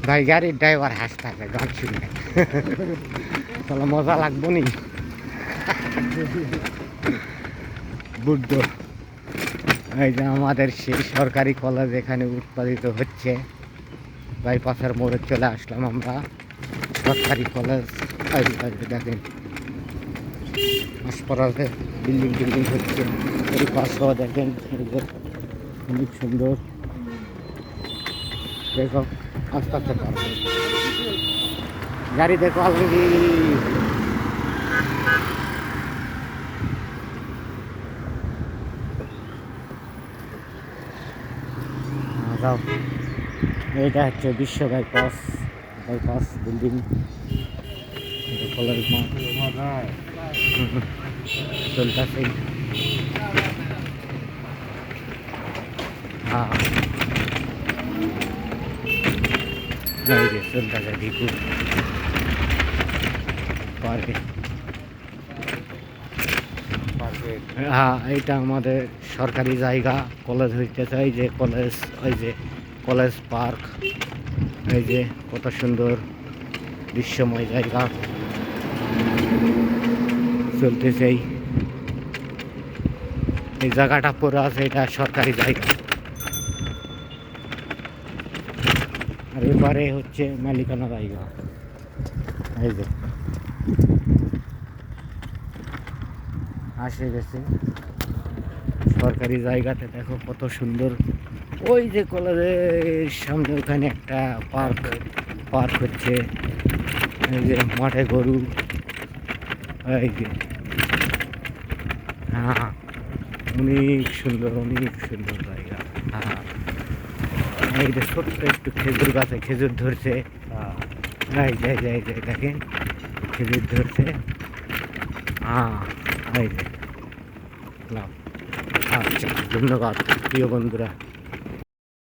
ভাই গাড়ির ড্রাইভার হাসতে আছে গান শুনে, তাহলে মজা লাগবো নি। বুদ্ধ, এই যে আমাদের সেই সরকারি কলেজ এখানে উৎপাদিত হচ্ছে। বাইপাসের মোড়ে চলে আসলাম আমরা, সরকারি কলেজ। দেখেন হাসপাতালে বিল্ডিং টিল্ডিং হচ্ছে, এই পাশেও দেখেন অনেক সুন্দর। দেখো আস্তে আস্তে পারবে গাড়ি, দেখো অলরেডি যাও। এইটা হচ্ছে বিশ্ব বাইপাস বিল্ডিং, কলেজ মাঠ চলতেছে। হ্যাঁ এই যে চলতেছে ঢিকু পার্কে। হ্যাঁ এইটা আমাদের সরকারি জায়গা, কলেজ হইতেছে। এই যে কলেজ, ওই যে কলেজ পার্ক, এই যে কত সুন্দর দৃশ্যময় জায়গা চলতেছে। এই জায়গাটা পড়ে আছে, এটা সরকারি জায়গা। আর এবারে হচ্ছে মালিকানা জায়গা। এই যে আসে গেছে সরকারি জায়গাতে, দেখো কত সুন্দর। ওই যে কলেজের সামনে ওখানে একটা পার্ক হচ্ছে। এই যে মাঠে গরু, এই যে হ্যাঁ অনেক সুন্দর জায়গা। হ্যাঁ এই যে ছোট্ট একটু খেজুর গাছে খেজুর ধরছে। এই যে দেখেন খেজুর ধরছে। হ্যাঁ এই যে আচ্ছা, ধন্যবাদ প্রিয় বন্ধুরা।